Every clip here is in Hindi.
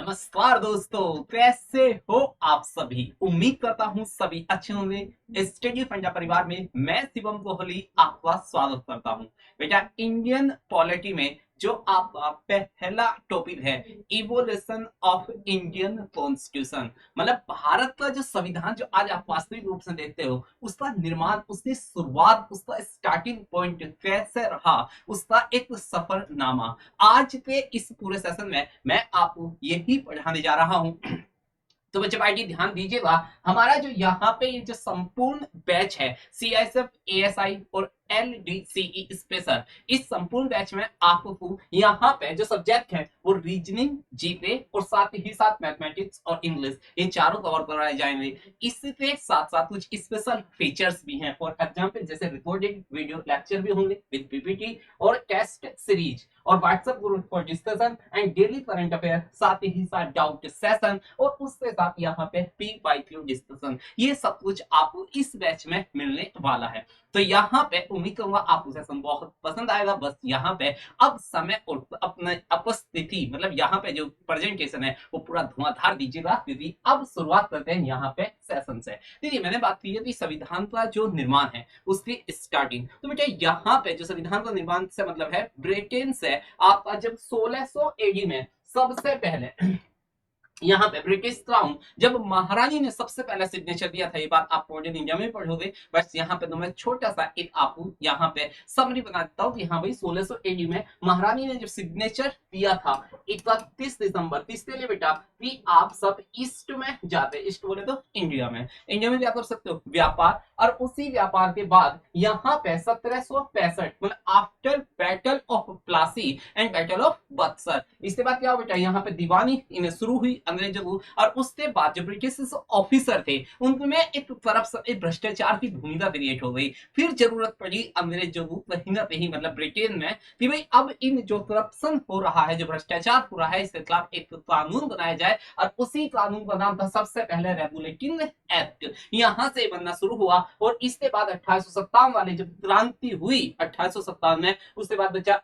नमस्कार दोस्तों, कैसे हो आप सभी। उम्मीद करता हूँ सभी अच्छे होंगे। स्टडी फंडा परिवार में मैं शिवम कोहली आपका स्वागत करता हूँ। बेटा, इंडियन पॉलिटी में जो आपका पहला टॉपिक है, इवोल्यूशन ऑफ इंडियन कॉन्स्टिट्यूशन, मतलब भारत का जो संविधान जो आज आप वास्तविक रूप से देखते हो, उसका निर्माण, उसकी शुरुआत, उसका स्टार्टिंग पॉइंट कैसे रहा, उसका एक सफरनामा आज के इस पूरे सेशन में मैं आपको यही पढ़ाने जा रहा हूं। तो बच्चे भाई ध्यान दीजिएगा। हमारा जो यहाँ पे ये जो संपूर्ण बैच है, सीआईएसएफ, एएसआई और एलडीसीई स्पेशल, इस संपूर्ण बैच में आपको यहाँ पे जो सब्जेक्ट है वो रीजनिंग, जीके और साथ ही साथ मैथमेटिक्स और इंग्लिश, ये चारों कवर कराए जाएंगे। इसके साथ साथ कुछ स्पेशल फीचर्स भी हैं। फॉर एग्जाम्पल जैसे रिकॉर्डेड वीडियो लेक्चर भी होंगे विद पीपीटी और टेस्ट सीरीज और WhatsApp group for discussion and daily current affair, साथ ही साथ डाउट सेशन और उसके साथ यहाँ पे पीवाईक्यू डिस्कशन। ये सब कुछ आपको इस बैच में मिलने वाला है। तो यहाँ पे उम्मीद करूंगा आपको सेशन बहुत पसंद आएगा। बस यहाँ पे अब समय और अपना उपस्थिति, मतलब यहाँ पे जो प्रेजेंटेशन है वो पूरा धुआंधार दीजिएगा, क्योंकि अब शुरुआत करते हैं यहाँ पे सेशन से। देखिए, मैंने बात की है कि संविधान का जो निर्माण है उसकी स्टार्टिंग, तो बेटा यहाँ पे जो संविधान का निर्माण से मतलब है ब्रिटेन से आपका जब 1600 एडी में सबसे पहले यहाँ पे ब्रिटिश क्राउन, जब महारानी ने सबसे पहले सिग्नेचर दिया था, ये बात आप मॉडर्न इंडिया में पढ़ोगे। बस यहाँ पे तो मैं छोटा सा एक आपको यहाँ पे समरी बना देता हूँ कि हाँ भाई 1600 एडी में महारानी ने जब सिग्नेचर दिया था 31 दिसंबर, तो इसके लिए बेटा कि आप सब ईस्ट में जाते, ईस्ट बोले तो इंडिया में भी क्या कर सकते हो, व्यापार। और उसी व्यापार के बाद यहाँ पे 1765 मतलब after battle of Plassey and battle of Buxar, इसके बाद क्या हो बेटा, यहाँ पे दीवानी इन्हें शुरू हुई अंग्रेजों को। और उसके बाद जो ब्रिटिश ऑफिसर थे उनमें एक तरफ से एक भ्रष्टाचार की भूमिका क्रिएट हो गई। फिर जरूरत पड़ी अंग्रेजों को कहीं ना कहीं, मतलब ब्रिटेन में, कि भाई अब इन जो करप्शन हो रहा है, जो भ्रष्टाचार हो रहा है, इसके खिलाफ एक कानून बनाया जाए। और उसी कानून का नाम था सबसे पहले रेगुलेटिंग एक्ट। यहां से बनना शुरू हुआ और इसके बाद 1857 वाले जब क्रांति हुई 1857 में, उसके बाद बचा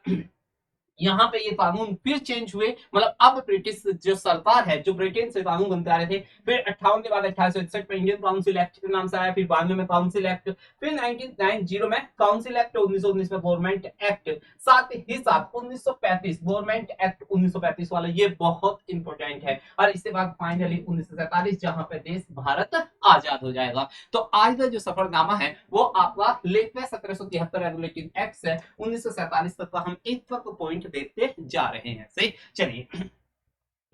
यहाँ पे ये कानून फिर चेंज हुए। मतलब अब ब्रिटिश जो सरकार है, जो ब्रिटेन से कानून बनते आ रहे थे, फिर 58 के बाद 1861 में इंडियन काउंसिल एक्ट के नाम से आया, फिर 92 में काउंसिल एक्ट, फिर 1990 में काउंसिल एक्ट, 1919 में गवर्नमेंट एक्ट, साथ ही साथ 1935 गवर्नमेंट एक्ट 1935 वाला, ये बहुत इंपॉर्टेंट है। और इसके बाद फाइनली 1947 जहां पे देश भारत आजाद हो जाएगा। तो आज का जो सफरनामा है वो आपका लेटेस्ट 1773 रेगुलेटिंग एक्ट से 1947 तक का हम एक पॉइंट देखते जा रहे हैं। सही, चलिए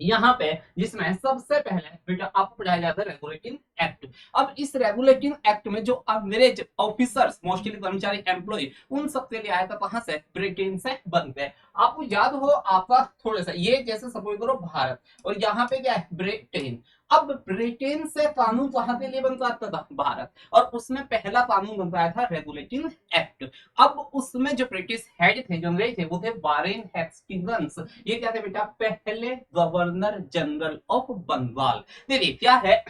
यहाँ पे जिसमें सबसे पहले बेटा आपको पढ़ाया जाता है रेगुलेटिंग एक्ट। अब इस रेगुलेटिंग एक्ट में जो अंग्रेज ऑफिसर्स, मोस्टली कर्मचारी, एम्प्लॉय, उन सबके लिए आया था कहां से, ब्रिटेन से बनते। आपको याद हो आपका थोड़ा सा, ये जैसे सपोज करो भारत और यहाँ पे क्या है ब्रिटेन। अब ब्रिटेन से कानून कहां के लिए बनता था, भारत, और उसमें पहला कानून बनता था रेगुलेटिंग एक्ट। अब उसमें जो ब्रिटिश हेड थे, जो अंग्रेज थे, वो थे वारेन हेस्टिंग्स। ये क्या थे बेटा, पहले गवर्नर जनरल ऑफ बंगाल। देखिए क्या है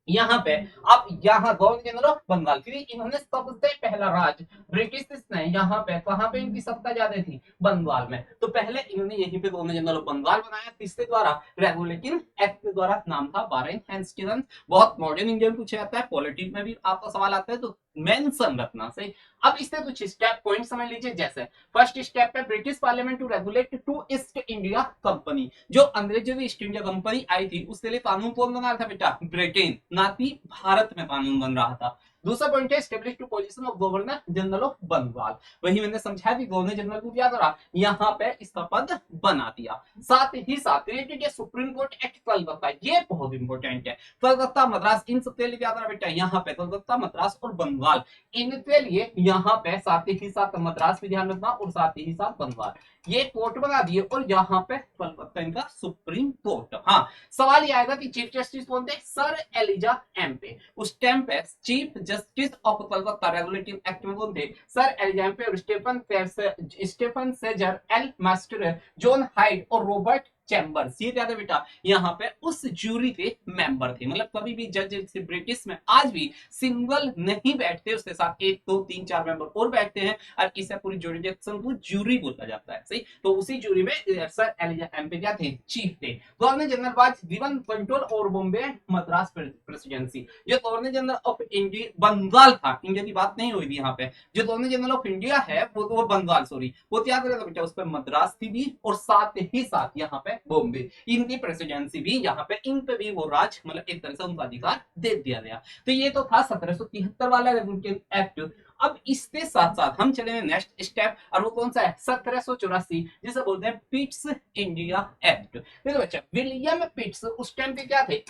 यहाँ पे, आप यहाँ गवर्नर जनरल ऑफ बंगाल, क्योंकि इन्होंने सबसे पहला राज ब्रिटिश ने यहाँ पे, कहाँ पे इनकी सत्ता ज्यादा थी, बंगाल में, तो पहले इन्होंने यहीं पे गवर्नर जनरल ऑफ बंगाल बनाया, किसके द्वारा, रेगुलेटिंग एक्ट के द्वारा, नाम था वारेन हेस्टिंग्स। बहुत मॉडर्न इंडिया में पूछा जाता है, पॉलिटिक्स में भी आपका सवाल आता है, तो मेंशन रखना सही। अब इससे कुछ स्टेप पॉइंट समझ लीजिए। जैसे फर्स्ट स्टेप पे, British parliament to regulate to East India Company, जो अंग्रेजों की ईस्ट इंडिया कंपनी आई थी उसके लिए कानून कौन बना रहा था बेटा, ब्रिटेन, ना कि भारत में कानून बन रहा था। दूसरा पॉइंट है establish to position of governor general of Bengal. वही मैंने समझाया कि गवर्नर जनरल को क्या करा, यहाँ पे इसका पद बना दिया। साथ ही साथ created supreme court act Calcutta, ये बहुत इंपॉर्टेंट है। कलकत्ता, मद्रास, इन सबके लिए क्या करा बेटा, यहाँ पे कलकत्ता, मद्रास और बंगाल, इनके लिए यहाँ पे साथ ही साथ मद्रास भी ध्यान रखना और साथ ही साथ बंगाल, ये कोर्ट बना दिए। और यहाँ पे कलकत्ता इनका सुप्रीम कोर्ट। हाँ, सवाल ये आएगा कि चीफ जस्टिस कौन थे, सर एलिजा एम्पे। उस टाइम पे chief justice of Calcutta regulating act में कौन थे, सर एलिजा एम्पे और Stephen Caesar, Le Maitre, John Hyde और रॉबर्ट चैम्बर्स, ये क्या थे बेटा, यहाँ पे उस जूरी के मेंबर थे। मतलब कभी भी जज ब्रिटिश में आज भी सिंगल नहीं बैठते, उसके साथ एक दो तीन चार मेंबर और बैठते हैं, और इसे पूरी जुरिडिक्शन को जूरी बोला जाता है। सही, तो उसी जूरी में सर एलिजा एम्पे क्या थे, चीफ थे। Governor general was given control over Bombay and Madras presidency. जो governor general of India Bengal था, इंडिया की बात नहीं हुई थी यहाँ पे, जो गवर्नर जनरल ऑफ इंडिया है वो बंगाल, सॉरी, वो क्या करेगा बेटा, उस पर मद्रास थी भी, और साथ ही साथ यहाँ पे बॉम्बे, इनकी प्रेसिडेंसी भी यहाँ पे, इन पे भी वो राज, मतलब एक तरह से उनका अधिकार दे दिया गया। तो ये तो था 1773 वाला रेवोल्यूशन एक्ट। अब इसके साथ साथ हम चलेंगे नेक्स्ट स्टेप, और वो कौन सा है, 1784, जिसे बोलते हैं पिट्स इंडिया एक्ट। देखो बच्चा, विलियम पिट्स उस टाइम पे क्या थे,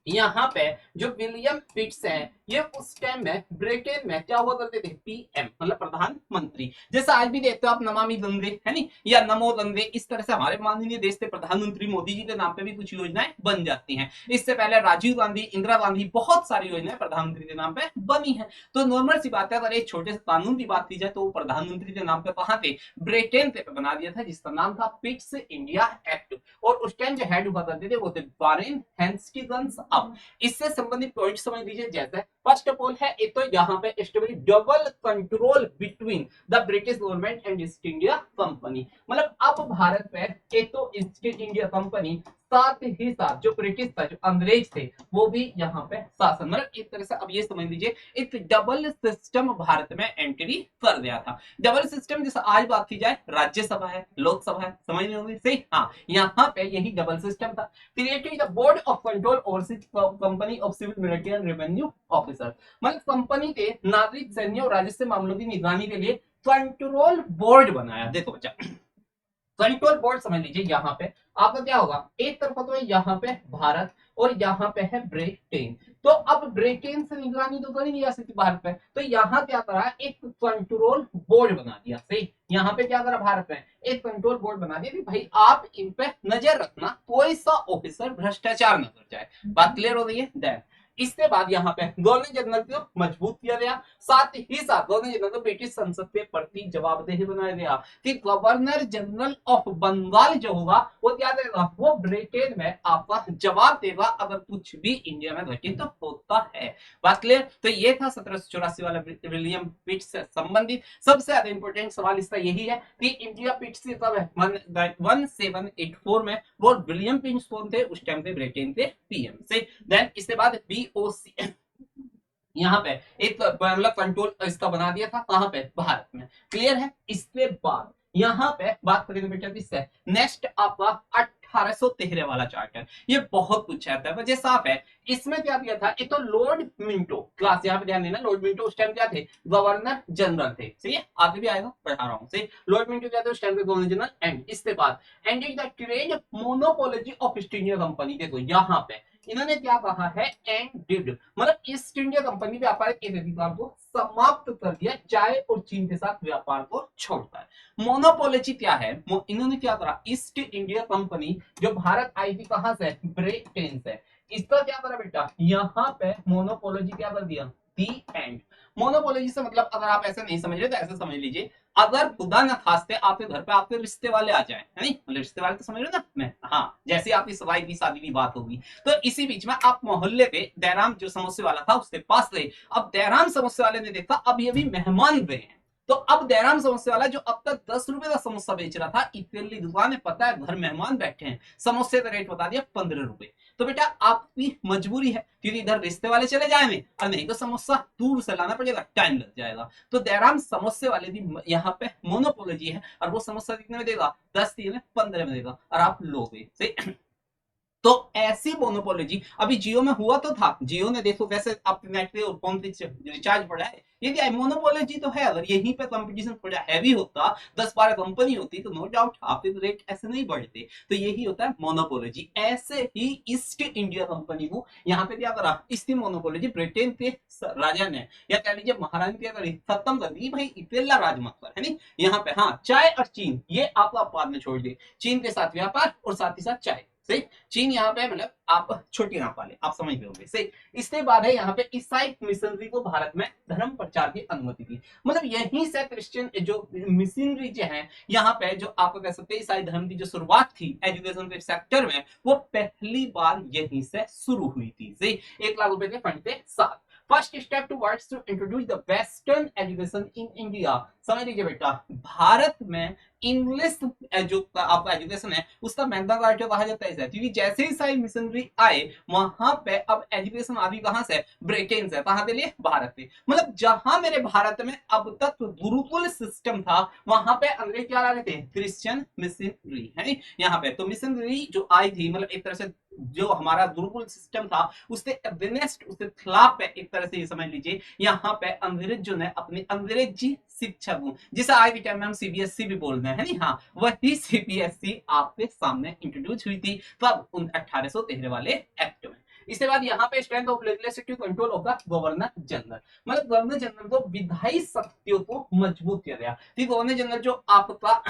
यहाँ पे जो विलियम पिट्स है, ये उस टाइम में ब्रिटेन में क्या हुआ करते थे, पीएम, मतलब प्रधानमंत्री। जैसा आज भी देखते हो आप नमामि गंगे है नी, या नमो गंगे, इस तरह से हमारे माननीय देश के प्रधानमंत्री मोदी जी के नाम पे भी कुछ योजनाएं बन जाती हैं। इससे पहले राजीव गांधी, इंदिरा गांधी, बहुत सारी योजनाएं प्रधानमंत्री के नाम पे बनी है। तो नॉर्मल सी बात है, अगर एक छोटे से कानून की बात की जाए तो वो प्रधानमंत्री के नाम पे कहाँ थे, ब्रिटेन पे बना दिया था, जिसका नाम था पिट्स इंडिया एक्ट। और उस टाइम जो हेड हुआ करते थे वो थे वारेन हेस्टिंग्स। अब इससे संबंधित पॉइंट समझ लीजिए। जैसे फर्स्ट ऑफ ऑल है एक तो यहाँ पे establish double control between the British government and east India company. मतलब अब भारत में एक तो ईस्ट इंडिया कंपनी, साथ ही साथ जो ब्रिटिश था, जो अंग्रेज थे, वो भी यहाँ पे शासन, मतलब एक तरह से अब ये समझ लीजिए एक डबल सिस्टम भारत में एंट्री कर दिया था। डबल सिस्टम जैसे आज बात की जाए, राज्यसभा है, लोकसभा है, समझ नहीं होगी सही, हाँ, यहाँ पे यही डबल सिस्टम था। Created the board of control overseas company of civil military and revenue officer. मतलब कंपनी के नागरिक, सैन्य और राजस्व मामलों की निगरानी के लिए कंट्रोल बोर्ड बनाया। देखो बच्चा, कंट्रोल बोर्ड समझ लीजिए, यहाँ पे आपका क्या होगा, एक तरफ तो है यहाँ पे भारत और यहाँ पे है ब्रिटेन। तो अब ब्रिटेन से निगरानी तो करी नहीं जा सकती भारत पे, तो यहाँ क्या करा, एक कंट्रोल बोर्ड बना दिया। सही, यहाँ पे क्या करा, भारत में एक कंट्रोल बोर्ड बना दिया कि भाई आप इन पे नजर रखना, कोई सा ऑफिसर भ्रष्टाचार न कर जाए। बात क्लियर हो गई है। देन इसके बाद यहाँ पे गवर्नर जनरल को मजबूत किया गया, साथ ही साथ गवर्नर जनरल को ब्रिटिश संसद के प्रति जवाबदेही बनाया गया कि गवर्नर जनरल ऑफ बंगाल जो होगा वो क्या देगा, वो ब्रिटेन में आपका जवाब देगा अगर कुछ भी इंडिया में घटित होता है। बात क्लियर। तो ये था 1784 वाला विलियम पिट्स से संबंधित सबसे ज्यादा इंपॉर्टेंट सवाल इसका यही है कि इंडिया पिट्स से कब है, 1784 में। वो विलियम पिट्स कौन थे, उस टाइम पे ब्रिटेन के पीएम से। देन इसके बाद बीओसी यहाँ पे एक मतलब कंट्रोल इसका बना दिया था, कहां पे, भारत में। क्लियर है। इसके बाद यहाँ पे बात करेंगे बेटा किससे, नेक्स्ट आपका 1813 वाला चार्टर। ये बहुत कुछ आता है, वजह साफ है। इसमें क्या दिया था, एक तो लॉर्ड मिंटो, क्लास यहाँ पे ध्यान देना, लॉर्ड मिंटो उस टाइम क्या थे, गवर्नर जनरल थे। सही है, आगे भी आएगा, पढ़ा रहा हूँ। सही, लॉर्ड मिंटो क्या थे उस टाइम पे, गवर्नर जनरल। एंड इसके बाद ended the trade monopoly of East India Company. देखो यहाँ पे इन्होंने क्या कहा है, एंडेड, मतलब ईस्ट इंडिया कंपनी व्यापारिक अधिकार को समाप्त कर दिया, चाय और चीन के साथ व्यापार को छोड़ता है। मोनोपोलिटी क्या है, इन्होंने क्या करा, ईस्ट इंडिया कंपनी जो भारत आई थी कहां से, ब्रिटेन से, इसका क्या करा बेटा, यहाँ पे मोनोपोलिटी क्या कर दिया, दी एंड। मोनोपोलिटी से मतलब अगर आप ऐसे नहीं समझ रहे तो ऐसे समझ लीजिए, अगर खुदा न खास्ते आपके घर पे आपके रिश्ते वाले आ जाए, है नहीं, मतलब रिश्ते वाले तो समझ रहे हो ना मैं, हाँ, जैसे आपकी सगाई की शादी की बात होगी, तो इसी बीच में आप मोहल्ले पे दयाराम जो समोसे वाला था उसके पास गए। अब दयाराम समोसे वाले ने देखा अब ये भी मेहमान गए हैं, तो अब दयाराम समोसे वाला जो अब तक 10 रुपए का समोसा बेच रहा था, इतनी दुकान है, पता है घर मेहमान बैठे हैं, समोसे का रेट बता दिया 15 रुपए। तो बेटा आपकी मजबूरी है, क्योंकि इधर रिश्ते वाले चले जाएंगे और नहीं तो समोसा दूर से लाना पड़ेगा, टाइम लग जाएगा। तो दयाराम समोसे वाले भी यहाँ पे मोनोपोलिटी है, और वो समोसा कितने में देगा, 10 में 15 में देगा, और आप लोगे। सही, तो ऐसी मोनोपोलिटी अभी जियो में हुआ तो था, जियो ने देखो वैसे आप नेट पे और फोन पे रिचार्ज बढ़ा है, ये मोनोपोलिटी तो है। अगर यहीं पे कंपटीशन थोड़ा हैवी होता, 10-12 कंपनी होती, तो नो डाउट आपके तो रेट ऐसे नहीं बढ़ते। तो यही होता है मोनोपोलिटी। ऐसे ही ईस्ट इंडिया कंपनी को यहाँ पे क्या करा, इसकी मोनोपोलिटी ब्रिटेन के राजा ने या कह लीजिए महारानी क्या करी, खत्म कर दी, भाई इतना राज मत कर, है नहीं। यहाँ पे हाँ, चाय और चीन ये आपका बाद में छोड़ दिए, चीन के साथ व्यापार और साथ ही साथ चाय। सही। चीन यहाँ पे मतलब आप छोटी नाप वाले आप समझ रहे होंगे सही। इसके बाद है यहाँ पे ईसाई मिशनरी को भारत में धर्म प्रचार की अनुमति दी। मतलब यहीं से क्रिश्चियन जो मिशनरी जो है यहाँ पे जो आपको कह सकते हैं ईसाई धर्म की जो शुरुआत थी एजुकेशन के सेक्टर में वो पहली बार यहीं से शुरू हुई थी सही। 1 लाख रुपए के फंड के साथ। First step towards to introduce the western education in India. समझ लीजिए बेटा, भारत में इंग्लिश जो आपका एजुकेशन है उसका मैग्ना कार्टा कहा जाता है, क्योंकि जैसे ही सारी मिशनरी आए वहां पे अब एजुकेशन आ रही कहां से, ब्रिटेन से। कहां के लिए, भारत से। मतलब जहां मेरे भारत में अब तक गुरुकुल सिस्टम था वहां पे अंग्रेज क्या ला रहे थे, क्रिश्चियन मिशनरी है यहाँ पे। तो मिशनरी जो आई थी मतलब एक तरह से जो हमारा गुरुकुल सिस्टम था उससे अगेंस्ट उसके खिलाफ है एक तरह से, ये समझ लीजिए यहाँ पे अंग्रेजों ने अपनी अंग्रेजी शिक्षा को, जिसे आज के टाइम में हम सीबीएसई भी बोलते हैं नहीं, हाँ वही सीबीएसई आपके सामने इंट्रोड्यूस हुई थी तब उन 1813 वाले एक्ट में। इसके बाद यहाँ पे strength of legislative control of the governor general, मतलब गवर्नर जनरल को विधायी शक्तियों को मजबूत किया गया। गवर्नर जनरल जो आपका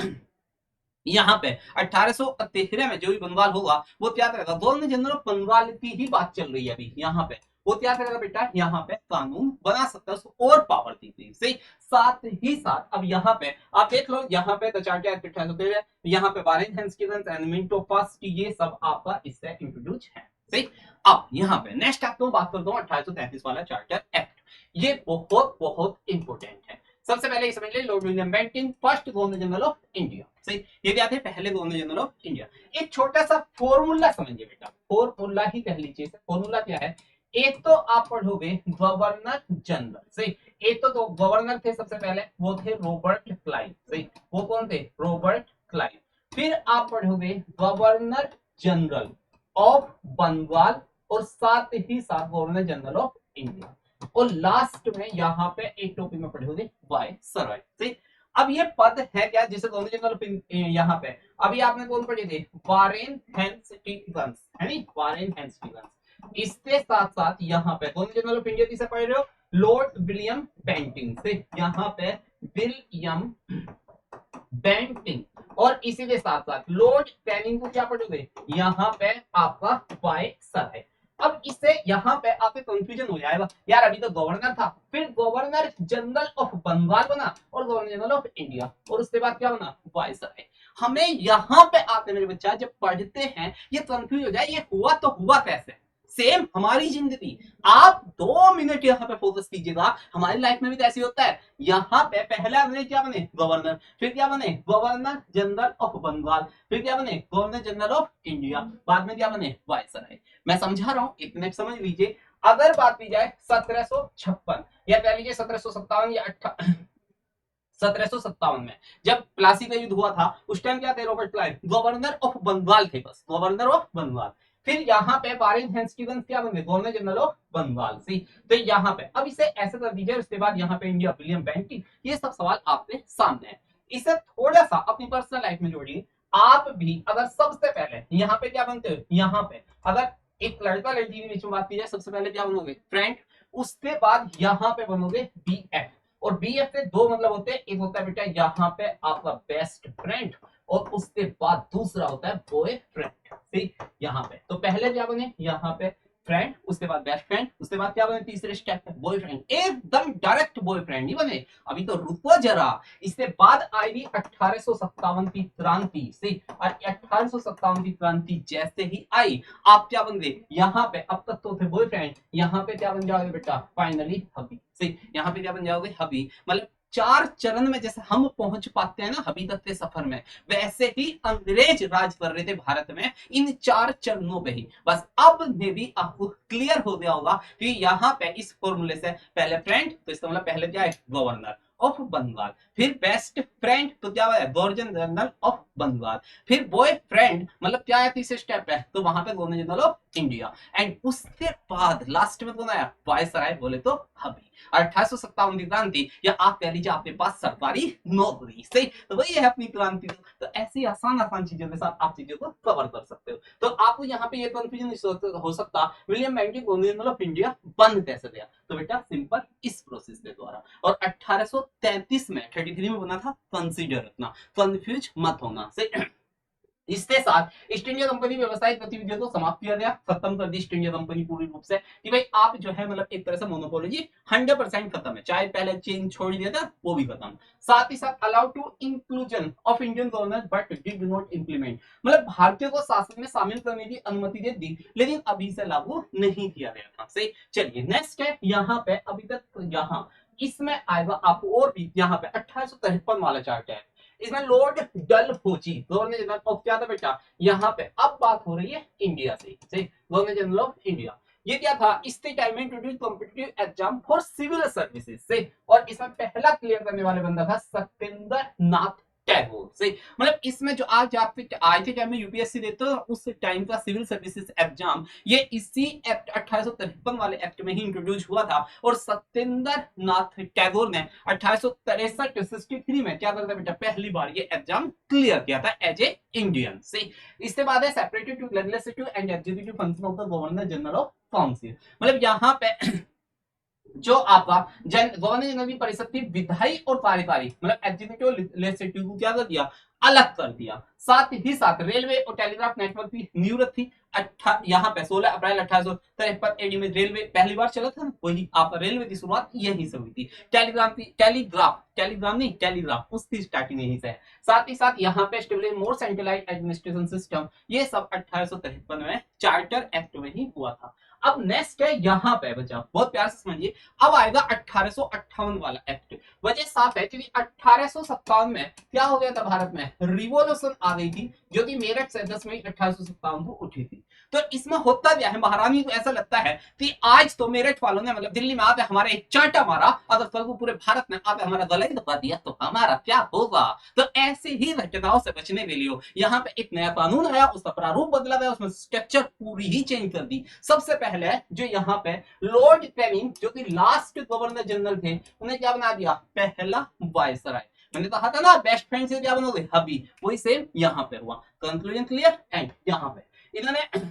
यहाँ पे 1813 में जो भी बंगाल होगा वो क्या करेगा, गवर्नर जनरल ऑफ बंगाल की ही बात चल रही है अभी यहाँ पे। वो क्या करेगा बेटा, यहाँ पे कानून बना सकता है, उसको और पावर दी थी सही। साथ ही साथ अब यहाँ पे आप देख लो, यहाँ पे द चार्टर एक्ट 1813, यहाँ पे warrant Hastings and Minto past, ये सब आपका इससे इंट्रोड्यूस है सही। अब यहाँ पे नेक्स्ट एक्ट में बात करता हूँ 1833 वाला चार्टर एक्ट। ये बहुत बहुत इंपॉर्टेंट है। सबसे पहले समझ लीजिए Lord William Bentinck, first governor general of India सही। ये क्या थे, पहले गवर्नर जनरल ऑफ इंडिया। एक छोटा सा फॉर्मूला समझिए बेटा, फॉर्मूला ही कह लीजिए। फॉर्मूला क्या है, एक तो आप पढ़ोगे गवर्नर जनरल सही। एक तो गवर्नर थे सबसे पहले, वो थे रॉबर्ट क्लाइव सही। वो कौन थे, रॉबर्ट क्लाइव। फिर आप पढ़ोगे गवर्नर जनरल ऑफ बंगाल और साथ ही साथ गवर्नर जनरल ऑफ इंडिया। और लास्ट में यहाँ पे एक टॉपिक में पढ़ोगे वायसराय सही। अब ये पद है क्या, जिसे गवर्नर जनरल यहाँ पे अभी आपने कौन पढ़े थे, वारेन हेस्टिंग्स है नी, वारेन हेस्टिंग्स। इसके साथ साथ यहाँ पे गवर्नर जनरल ऑफ इंडिया किसे पढ़ रहे हो, लॉर्ड विलियम बेंटिंक से। यहाँ पे विलियम बेंटिंक, और इसी के साथ साथ लॉर्ड कैनिंग को क्या पढ़ोगे, यहाँ पे आपका वायसराय। अब इससे यहाँ पे आपके कंफ्यूजन हो जाएगा, यार अभी तो गवर्नर था, फिर गवर्नर जनरल ऑफ बंगाल बना और गवर्नर जनरल ऑफ इंडिया, और उसके बाद क्या बना, वायसराय। हमें यहाँ पे आते मेरे बच्चा जब पढ़ते हैं ये कंफ्यूज हो जाए, ये हुआ तो हुआ कैसे। सेम हमारी जिंदगी, आप 2 मिनट यहाँ पे फोकस कीजिएगा, हमारी लाइफ में भी तो ऐसे होता है। यहाँ पे पहला अंग्रेज क्या बने, गवर्नर, फिर क्या बने, गवर्नर जनरल ऑफ बंगाल, फिर क्या बने, गवर्नर जनरल ऑफ इंडिया, बाद में क्या बने, वायसराय। मैं समझा रहा हूँ, इतने समझ लीजिए। अगर बात की जाए 1756 या कह लीजिए 1757 या 1757 में जब प्लासी का युद्ध हुआ था, उस टाइम क्या थे, Robert Clive governor of Bengal थे, बस गवर्नर ऑफ बंगाल। फिर यहाँ पे वारेन हेस्टिंग्स क्या बन गए, गवर्नर जनरल ऑफ बंगाल सी। तो यहाँ पे अब इसे ऐसे कर दीजिए, उसके बाद यहाँ पे इंडिया विलियम बेंटिंक, ये सब सवाल आपके सामने है। इसे थोड़ा सा अपनी पर्सनल लाइफ में जोड़िए। आप भी अगर सबसे पहले यहाँ पे क्या बनते हो, यहाँ पे अगर एक लड़का लड़की के बीच में बात की जाए, सबसे पहले क्या बनोगे, फ्रेंड। उसके बाद यहाँ पे बनोगे बीएफ, और बीएफ के दो मतलब होते हैं, एक होता है बेटा यहाँ पे आपका बेस्ट फ्रेंड, और उसके बाद दूसरा होता है बॉयफ्रेंड। ठीक, यहाँ पे तो पहले क्या बने, यहाँ पे फ्रेंड, उसके बाद बेस्ट फ्रेंड, उसके बाद क्या बने, तीसरे स्टेप पे बॉयफ्रेंड, एकदम डायरेक्ट बॉयफ्रेंड ही बने। अभी तो रुको जरा, इसके बाद आएगी 1857 की क्रांति से, और 1857 की क्रांति जैसे ही आई, आप क्या बन गए, यहाँ पे अब तक तो थे बॉयफ्रेंड, यहाँ पे क्या बन जाओगे बेटा, फाइनली हबी। सही, यहाँ पे क्या बन जाओगे, हबी। मतलब 4 चरण में जैसे हम पहुंच पाते हैं ना हबी तक के सफर में, वैसे ही अंग्रेज राज कर रहे थे भारत में इन 4 चरणों पे ही। बस अब में भी आपको क्लियर हो गया होगा कि यहाँ पे इस फॉर्मूले से पहले फ्रेंड, तो इसका मतलब पहले क्या है, गवर्नर ऑफ बंगाल, फिर बेस्ट फ्रेंड तो क्या है, गवर्नर जनरल ऑफ बंगाल, फिर बॉय फ्रेंड मतलब क्या है, तीसरे स्टेप है तो वहां पे governor general of India, and उसके बाद लास्ट में कौन आया, वायसराय, बोले तो हबी। 1857 की क्रांति, या आप कह लीजिए आपके पास सरकारी नौकरी। सही, तो वही है अपनी क्रांति। तो ऐसी आसान आसान चीजों के साथ आप चीजों को कवर कर सकते हो। तो आपको यहाँ पे ये कंफ्यूजन हो सकता, William Bentinck governor general of India बन कैसे गया, तो बेटा सिंपल इस प्रोसेस के द्वारा। और 1833 में 33 में बना था, कंसीडर रखना, कंफ्यूज मत होना। सही, इसके साथ ईस्ट इंडिया कंपनी व्यवसायिक गतिविधियों को समाप्त किया गया, खत्म कर दी ईस्ट इंडिया कंपनी पूरी रूप से कि भाई आप जो है मतलब एक तरह से मोनोपोली 100% खत्म है, चाहे पहले चेन छोड़ दिया था वो भी खत्म। साथ ही साथ allowed to inclusion of Indian governor but did not implement, मतलब भारतीयों को शासन में शामिल करने की अनुमति दे दी लेकिन अभी से लागू नहीं किया गया था। सही, चलिए नेक्स्ट है यहाँ पे अभी तक यहाँ इसमें आएगा आपको और भी यहाँ पे 1853 वाला चार्ट है, इसमें Lord Dalhousie governor general of क्या था बेटा, यहाँ पे अब बात हो रही है इंडिया से गवर्नर जनरल ऑफ इंडिया। ये क्या था, इसके टाइम में introduce competitive exam for civil services से, और इसमें पहला क्लियर करने वाले बंदा था सत्येंद्र नाथ टैगोर से। मतलब इसमें जो आज के टाइम में यूपीएससी देते हो उस टाइम का सिविल सर्विसेज एग्जाम ये इसी एक्ट 1853 वाले एक्ट में ही इंट्रोड्यूस हुआ था, और सत्येंद्र नाथ टैगोर ने 1863 में क्या करता बेटा, पहली बार ये एग्जाम क्लियर किया था एज ए इंडियन से। इसके बाद है separated to legislative and executive function of the governor general of council, मतलब यहाँ पे जो आपका गवर्नर जनरल की परिषद थी विधायी और कार्यकारी, मतलब एग्जीक्यूटिव लेजिस्लेटिव को क्या कर दिया, अलग कर दिया। साथ ही साथ रेलवे और टेलीग्राफ नेटवर्क की न्यूरत थी। यहाँ पे 16 अप्रैल 1853 एडी में रेलवे पहली बार चला था, वही आपका रेलवे की शुरुआत यहीं से हुई थी। टेलीग्राम नहीं टेलीग्राफ उसकी स्टार्टिंग यहीं से है। साथ ही साथ यहाँ पे स्टेब्लिश मोर सेंट्रलाइज एडमिनिस्ट्रेशन सिस्टम, ये सब 1853 में चार्टर एक्ट में ही हुआ था। अब नेक्स्ट है यहाँ पे बच्चा बहुत प्यार से समझिए, अब आएगा 1858 वाला एक्ट। वजह साफ है क्योंकि 1857 में क्या हो गया था, भारत में रिवॉल्यूशन आ गई थी जो कि मेरठ से 10 मई 1857 को उठी थी। तो इसमें होता क्या है, महारानी को ऐसा लगता है कि आज तो मेरठ वालों ने मतलब दिल्ली में आते हमारे एक चांटा मारा, अगर कल को पूरे भारत में आते हमारा गला ही दबा दिया तो हमारा क्या होगा। तो ऐसे ही घटनाओं से बचने के लिए यहाँ पे एक नया कानून आया, उसका प्रारूप बदला गया, उसमें स्ट्रक्चर पूरी ही चेंज कर दी। सबसे पहले जो यहाँ पे लॉर्ड कैनिंग जो कि लास्ट गवर्नर जनरल थे, उन्हें क्या बना दिया, पहला वायसराय। मैंने कहा था ना बेस्ट फ्रेंड से क्या बनोगे, हबी, वही सेम यहाँ पे हुआ। कंक्लूजन क्लियर, एंड यहाँ पे इन्होंने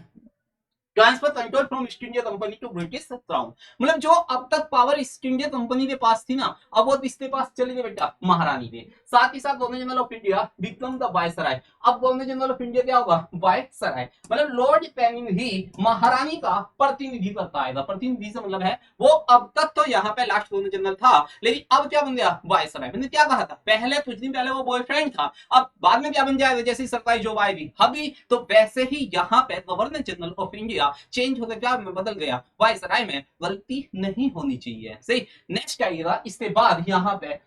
transfer control from East India Company to British crown, मतलब जो अब तक पावर ईस्ट इंडिया कंपनी के पास थी ना, अब वो इसके पास चली गई बेटा महारानी के। साथ ही साथ governor general of India become the viceroy, अब गवर्नर जनरल ऑफ इंडिया क्या होगा, वायसराय, मतलब लॉर्ड कैनिंग ही महारानी का प्रतिनिधि करता आएगा। प्रतिनिधि से मतलब है वो अब तक तो यहाँ पे लास्ट गवर्नर जनरल था, लेकिन अब क्या बन गया, वायसराय। मैंने क्या कहा था पहले, कुछ दिन पहले वो बॉयफ्रेंड था, अब बाद में क्या बन जाएगा, जैसे सरकारी जॉब आएगी हबी, तो वैसे ही यहाँ पे governor general of India change होकर क्या में बदल गया, वायसराय में। गलती नहीं होनी चाहिए, सही। नेक्स्ट आइएगा, इसके बाद यहाँ पे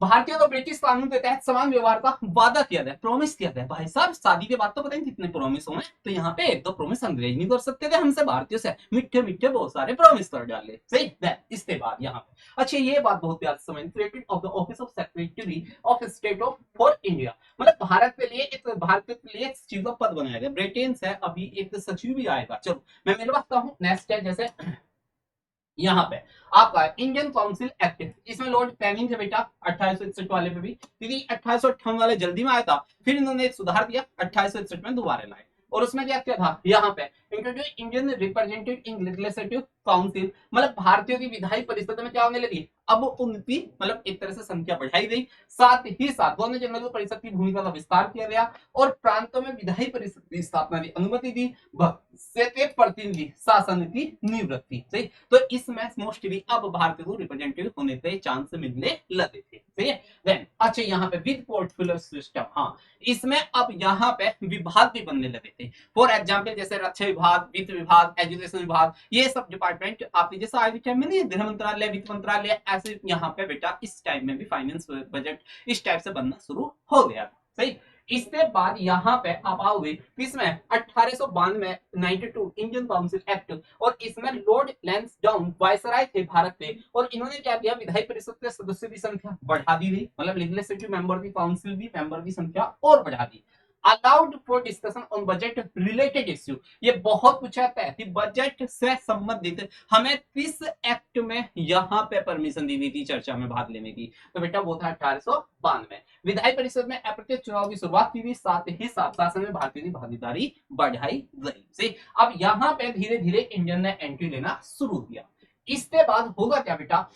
भारतीय और ब्रिटिश कानून के तहत समान व्यवहार का वादा किया जाए, प्रॉमिस किया जाए। भाई साहब शादी के बाद तो पता नहीं कितने प्रॉमिस हुए, तो यहाँ पे एक दो प्रॉमिस अंग्रेज नहीं कर सकते थे हमसे, भारतीयों से मीठे मीठे बहुत सारे प्रॉमिस कर डाले, सही। इसके बाद यहाँ पे अच्छा ये बात बहुत प्यार से समझ, created of the office of secretary of state of for India, मतलब भारत के लिए एक चीज का पद बनाया गया। ब्रिटेन से अभी एक सचिव भी आएगा। चलो मैं मेरे पास हूँ, नेक्स्ट है जैसे यहाँ पे आपका इंडियन काउंसिल एक्ट, इसमें लॉर्ड कैनिंग थे बेटा 1861 वाले पे भी, क्योंकि 1858 वाले जल्दी में आया था, फिर इन्होंने एक सुधार दिया 1861 में दोबारा लाए, और उसमें क्या किया था, यहाँ पे introduce Indian representative in legislative council, मतलब भारतीयों की विधायी परिषद में क्या होने लगी, अब उनकी मतलब एक तरह से संख्या बढ़ाई गई। साथ ही साथ गवर्नर जनरल परिषद की भूमिका का विस्तार किया गया, और प्रांतों में विधायी परिषद की स्थापना की अनुमति दी, प्रतिनिधि शासन की निवृत्ति, सही। तो इसमें मोस्टली अब भारतीय को रिप्रेजेंटेटिव होने के चांस मिलने लगे थे, सही है। देन अच्छा यहाँ पे विद पोर्टफोलियो सिस्टम, हाँ इसमें अब यहाँ पे विभाग भी बनने लगे थे। फॉर एग्जाम्पल जैसे रक्षा विभाग, वित्त विभाग, एजुकेशन विभाग, ये सब डिपार्टमेंट आपने जैसे आज के टाइम में नहीं, गृह मंत्रालय, वित्त मंत्रालय, ऐसे यहाँ पे बेटा इस टाइम में भी फाइनेंस बजट इस टाइप से बनना शुरू हो गया था, सही। इसके बाद यहाँ पे आप आओगे इसमें 1892 में 92 इंडियन काउंसिल एक्ट, और इसमें लॉर्ड लैंसडाउन वायसराय थे भारत के, और इन्होंने क्या किया, विधायी परिषद के सदस्य की संख्या बढ़ा दी गई, मतलब लेजिस्लेटिव मेंबर की काउंसिल भी मेंबर की संख्या और बढ़ा दी। Allowed for discussion on budget related issue, ये बहुत पूछा जाता है कि बजट से संबंधित हमें किस एक्ट में यहाँ पे परमिशन दी गई थी चर्चा में भाग लेने की, तो बेटा वो था 1892। विधायी परिषद में अप्रत्यक्ष चुनाव की शुरुआत की, साथ ही साथ शासन में भारतीय की भागीदारी बढ़ाई गई। अब यहाँ पे धीरे धीरे इंडियन ने एंट्री लेना शुरू किया। इसके बाद होगा क्या बेटा,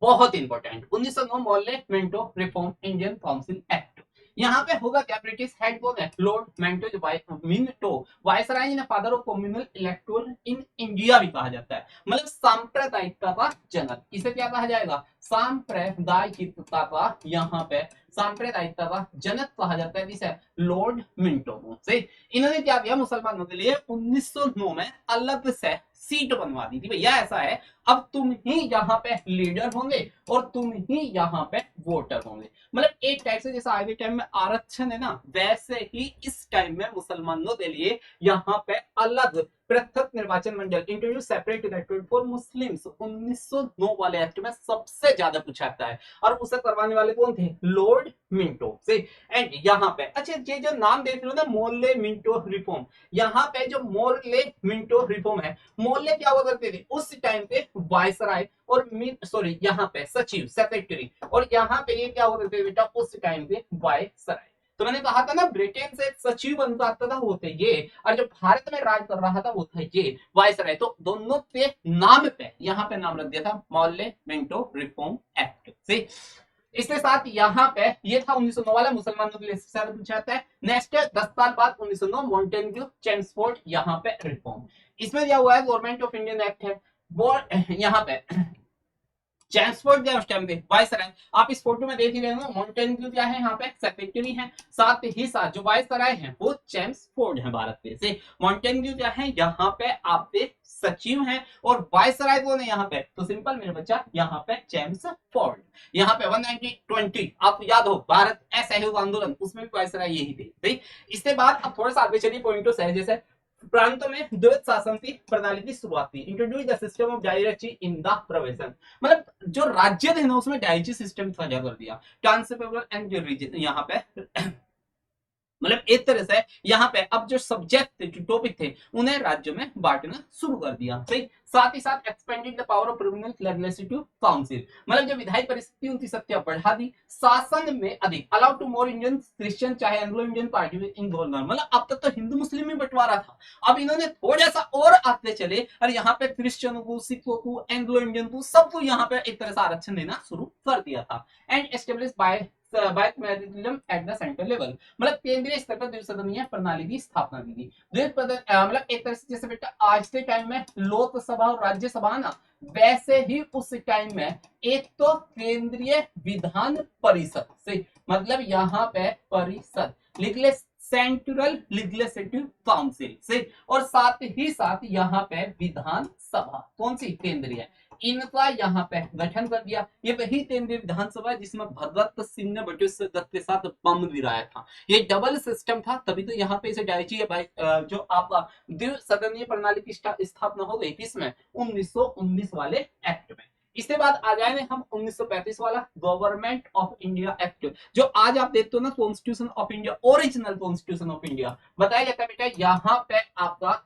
बहुत important 1909 Morley Minto reform Indian council act, यहाँ पे होगा क्या, ब्रिटिश हेड कौन है, Lord Minto viceroy in father of communal electoral in India भी कहा जाता है, मतलब सांप्रदायिकता का जनक, इसे क्या कहा जाएगा, सांप्रदायिकता का, यहाँ पे सांप्रदायिकता का जनक कहा जाता है किसे, लॉर्ड मिंटो को। सही, इन्होंने क्या किया, मुसलमानों के लिए 1909 में अलग से सीट बनवा दी थी, भैया ऐसा है अब तुम ही यहाँ पे लीडर होंगे और तुम ही यहाँ पे वोटर होंगे, मतलब एक टाइप से जैसा आज के टाइम में आरक्षण है ना, वैसे ही इस टाइम में मुसलमानों के लिए यहाँ पे अलग पृथक निर्वाचन मंडल, introduce separate electorate for Muslims, 1909 वाले एक्ट में सबसे ज्यादा पूछा जाता है, और उसे करवाने वाले कौन थे, लॉर्ड मिंटो से। एंड यहाँ पे अच्छा ये जो नाम देख रहे हो ना, मोर्ले मिंटो रिफॉर्म, यहाँ पे जो मोर्ले मिंटो रिफॉर्म है, मोर्ले क्या हुआ करते थे उस टाइम पे, वायसराय और सॉरी यहाँ पे सचिव सेक्रेटरी, और यहाँ पे ये क्या हुआ करते थे बेटा उस टाइम पे, वायसराय। तो मैंने कहा था ना, ब्रिटेन से सचिव बन जाता था वो थे ये, और जो भारत में राज कर रहा था वो था ये वायसराय। तो दोनों पे नाम पे यहाँ पे नाम रख दिया था मॉर्ले मिंटो रिफॉर्म एक्ट से। इसके साथ यहाँ पे ये था 1909 वाला, मुसलमानों के लिए पूछा जाता है। नेक्स्ट 10 साल बाद 1909 मॉन्टेग्यू चेम्सफोर्ड यहाँ पे रिफॉर्म, इसमें दिया हुआ है गवर्नमेंट ऑफ इंडियन एक्ट है वो, यहाँ पे चेम्सफोर्ड दिया उस टाइम पे वायसराय, आप इस फोटो में देख ही रहे हो, मॉन्टेग्यू क्या है यहाँ पे सेक्रेटरी है, साथ ही साथ जो वायसराय है वो चेम्सफोर्ड है भारत के से। मॉन्टेग्यू क्या है यहाँ पे आपके सचिव हैं, और वायसराय कौन है यहाँ पे, तो सिंपल मेरे बच्चा यहाँ पे चेम्सफोर्ड। यहाँ पे 1920 आपको याद हो भारत असहयोग आंदोलन, उसमें भी वायसराय यही थे। इसके बाद अब थोड़ा सा आगे चलिए पॉइंटों से, जैसे प्रांतों में द्वैत शासन की प्रणाली की शुरुआत की, introduce the system of dyarchy in the provision, मतलब जो राज्य थे ना उसमें डायरेक्ची सिस्टम साझा कर दिया, ट्रांसफरेबल एंड जो रीजन यहाँ पे मतलब एक तरह से यहाँ पे अब जो सब्जेक्ट थे, जो टॉपिक थे, उन्हें राज्यों में बांटना शुरू कर दिया। सही, साथ ही साथ expanded the power of provincial legislative council, मतलब जो विधायी परिषद उनकी शक्तियां बढ़ा दी, शासन में अधिक allow to more Indian Christian चाहे Anglo Indian party in governor, मतलब अब तक तो हिंदू मुस्लिम में बंटवारा था, अब इन्होंने थोड़ा सा और आते चले और यहाँ पे क्रिश्चियनों को, सिखों को, एंग्लो इंडियन को, सबको यहाँ पे एक तरह से आरक्षण देना शुरू कर दिया था। And establish by at the central level, मतलब केंद्रीय स्तर पर द्विसदनीय प्रणाली की स्थापना की थी। मतलब एक तरह से जैसे बेटा आज के टाइम में लोकसभा और राज्यसभा ना, वैसे ही उस टाइम में एक तो केंद्रीय विधान परिषद से, मतलब यहाँ पे परिषद सेंट्रल लेजिस्लेटिव काउंसिल से, और साथ ही साथ यहाँ पे विधान सभा कौन सी, केंद्रीय, इनका यहाँ पे गठन कर दिया। ये वही केंद्रीय विधानसभा है जिसमें भगत सिंह ने ब्रिटिश दत्त के साथ बम गिराया था, ये डबल सिस्टम था, तभी तो यहाँ पे इसे डायरेक्टली जो आपका द्विसदनीय प्रणाली की स्थापना हो गई किसमें, 1919 वाले एक्ट में। इसके बाद आ जाए हम 1935 वाला गवर्नमेंट ऑफ इंडिया एक्ट, जो आज आप देखते हो ना constitution of India, original constitution of India बताया जाता है बेटा, यहाँ पे आपका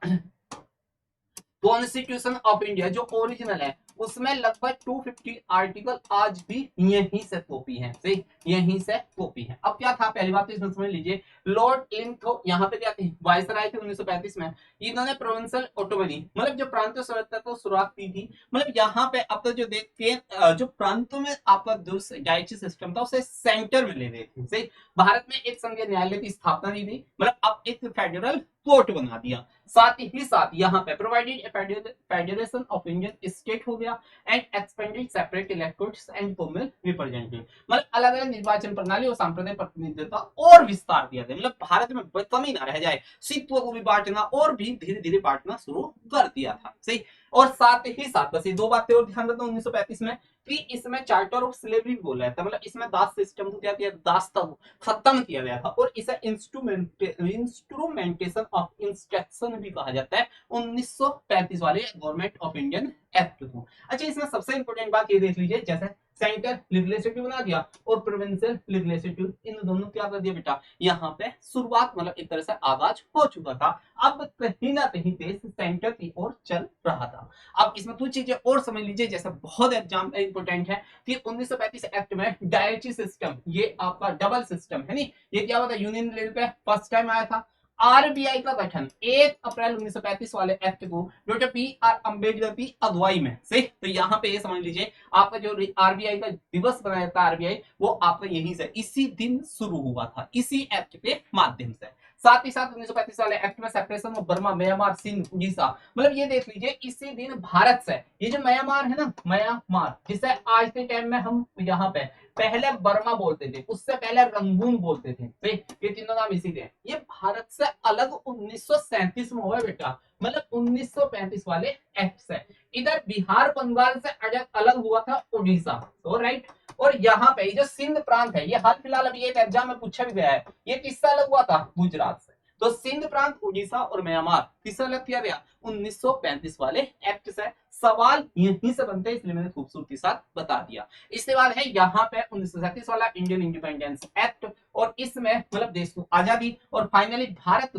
कॉन्स्टिट्यूशन ऑफ इंडिया जो ओरिजिनल है उसमें लगभग 250 आर्टिकल आज भी यहीं से कॉपी है, सही, यहीं से कॉपी है। अब क्या था, पहली बात तो इसमें समझ लीजिए, लॉर्ड लिंथो यहाँ पे क्या थे, वायसराय थे 1935 में, इन्होंने प्रोविंशियल ऑटोनॉमी मतलब जो प्रांतीय स्वायत्तता को शुरुआत की थी, मतलब यहाँ पे अब तो जो देखते हैं जो प्रांतों में आपका जो डायरेक्टरी सिस्टम था उसे सेंटर में ले गए थे, सही, भारत में एक संघीय न्यायालय की स्थापना की थी, मतलब अब एक फेडरल कोर्ट बना दिया, साथ ही साथ यहाँ पे provided federation of Indian state हो गया, and expanded separate electorates and common representative, मतलब अलग अलग निर्वाचन प्रणाली और सांप्रदायिक प्रतिनिधित्व और विस्तार दिया गया, मतलब भारत में कमी ना रह जाए, सिखों को भी बांटना और भी धीरे धीरे बांटना शुरू कर दिया था, सही। और साथ ही साथ बस ये दो बातें और ध्यान रखना 1935 में कि इसमें चार्टर ऑफ स्लेवरी बोला था, मतलब इसमें दास सिस्टम को क्या किया, दास था खत्म किया गया था, और इसे इंस्ट्रूमेंटेशन ऑफ इंस्ट्रक्शन भी कहा जाता है 1935 वाले गवर्नमेंट ऑफ इंडियन एक्ट को। अच्छा, इसमें सबसे इंपॉर्टेंट बात ये देख लीजिए, जैसे सेंटर लेजिस्लेटिव बना दिया और प्रोविंशियल लेजिस्लेटिव, इन दोनों क्या कर दिया बेटा, यहाँ पे शुरुआत मतलब एक तरह से आगाज हो चुका था, अब कहीं ना कहीं देश सेंटर की ओर चल रहा था। अब इसमें कुछ चीजें और समझ लीजिए, जैसे बहुत एग्जाम इंपॉर्टेंट है कि 1935 एक्ट में डायरेक्टरी सिस्टम, ये आपका डबल सिस्टम है नहीं, ये क्या होता है, यूनियन लेवल पे फर्स्ट टाइम आया था, आरबीआई का गठन 1 अप्रैल 1935 वाले एक्ट को डॉक्टर पी आर अंबेडकर की अगुवाई में से, तो यहाँ पे ये समझ लीजिए आपका जो आरबीआई का दिवस बनाया था आरबीआई, वो आपका यहीं से इसी दिन शुरू हुआ था, इसी एक्ट के माध्यम से। साथ ही साथ 1935 वाले एक्ट में separation of Burma, Myanmar, Sindh, Orissa, मतलब ये देख लीजिए इसी दिन भारत से ये जो म्यांमार है ना, म्यांमार जिसे आज के टाइम में हम यहाँ पे पहले बर्मा बोलते थे, उससे पहले रंगून बोलते थे, ये तीनों नाम इसी थे। ये भारत से अलग 1937 में हुआ बेटा, मतलब 1935 वाले एक्ट से। इधर बिहार बंगाल से अलग हुआ था उड़ीसा, तो राइट। और यहाँ पे जो सिंध प्रांत है, ये हाल फिलहाल अभी एक एग्जाम में पूछा भी गया है, ये किससे अलग हुआ था? गुजरात से। तो सिंध प्रांत, उड़ीसा और म्यांमार किससे अलग किया गया? 1935 वाले एक्ट से। सवाल यहीं से बनते हैं, इसलिए मैंने खूबसूरती के साथ बता दिया। इसके बाद है यहाँ पे 1937 वाला इंडियन इंडिपेंडेंस एक्ट, और इसमें मतलब देश को आजादी। और finally Bharat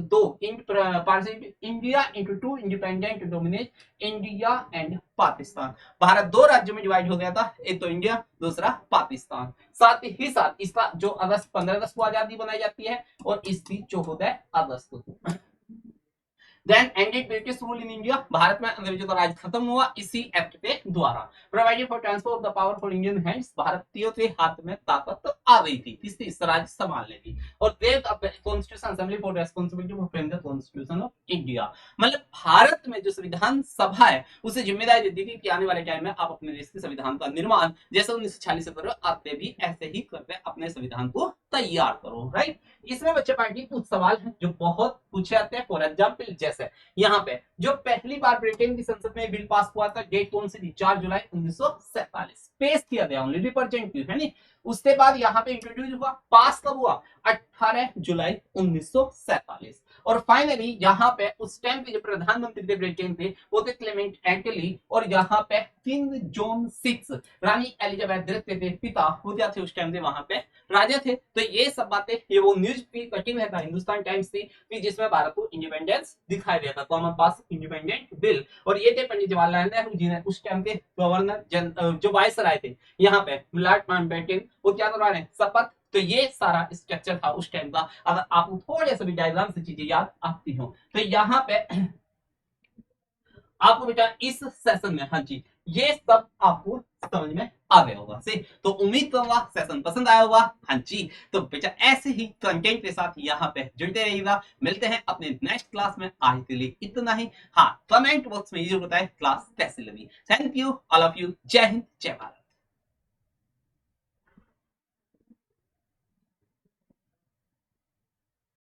India into two independent dominate India and Pakistan. Bharat दो राज्यों में डिवाइड हो गया था, एक तो इंडिया, दूसरा पाकिस्तान। साथ ही साथ इसका जो 15 अगस्त को आजादी बनाई जाती है, और इसकी 14 अगस्त को। Then ended British rule in India, Bharat में अंग्रेजों का राज खत्म हुआ इसी एक्ट के द्वारा। Provided for transfer of the power for Indian hands, भारतीयों के हाथ में ताकत तो आ गई थी किसकी? स्वराज संभालने की। और देव constitution assembly for responsibility for frame the constitution of India, मतलब भारत में जो संविधान सभा है उसे जिम्मेदारी दी थी कि आने वाले टाइम में आप अपने देश के संविधान का निर्माण जैसे 1946 से करो, आपने भी ऐसे ही करके अपने संविधान को तैयार करो, राइट। इसमें बच्चे पार्टी कुछ सवाल हैं जो बहुत पूछे जाते हैं। फॉर एग्जाम्पल जैसे यहाँ पे जो पहली बार ब्रिटेन की संसद में बिल पास हुआ था, डेट कौन सी थी? 4 जुलाई 1947, पेश किया गया, ओनली रिप्रेजेंटेटिव है नहीं। उसके बाद यहाँ पे इंट्रोड्यूस हुआ, पास कब हुआ? 18 जुलाई 1947। और फाइनली यहाँ पे उस टाइम पे जो प्रधानमंत्री थे ब्रिटेन थे वो थे क्लेमेंट एटली, और यहाँ पे किंग जॉन 6 रानी एलिजाबेथ द्वितीय के पिता वो क्या थे उस टाइम पे वहां पे राजा थे। तो ये सब बातें, ये वो न्यूज की कटिंग है हिंदुस्तान टाइम्स थी जिसमें भारत को इंडिपेंडेंस दिखाई दिया था, कॉमन पास इंडिपेंडेंट बिल। और ये थे पंडित जवाहरलाल नेहरू जी ने उस टाइम के गवर्नर जो वायसराय थे यहाँ पे लॉर्ड माउंटबेटन, वो क्या करवा रहे? शपथ। तो ये सारा स्ट्रक्चर था उस टाइम का। अगर आपको थोड़े से भी डायग्राम से चीजें याद आती हो तो यहाँ पे आपको बेटा इस सेशन में, हाँ जी, ये सब आपको समझ में आ गया होगा से। तो उम्मीद करूंगा सेशन पसंद आया होगा। हाँ जी, तो बेटा ऐसे ही कंटेंट के साथ यहाँ पे जुड़ते रहिएगा। मिलते हैं अपने नेक्स्ट क्लास में, आज के लिए इतना ही। हाँ, कमेंट बॉक्स में ये बताएं क्लास कैसी लगी। Thank you all of you. जय हिंद, जय भारत।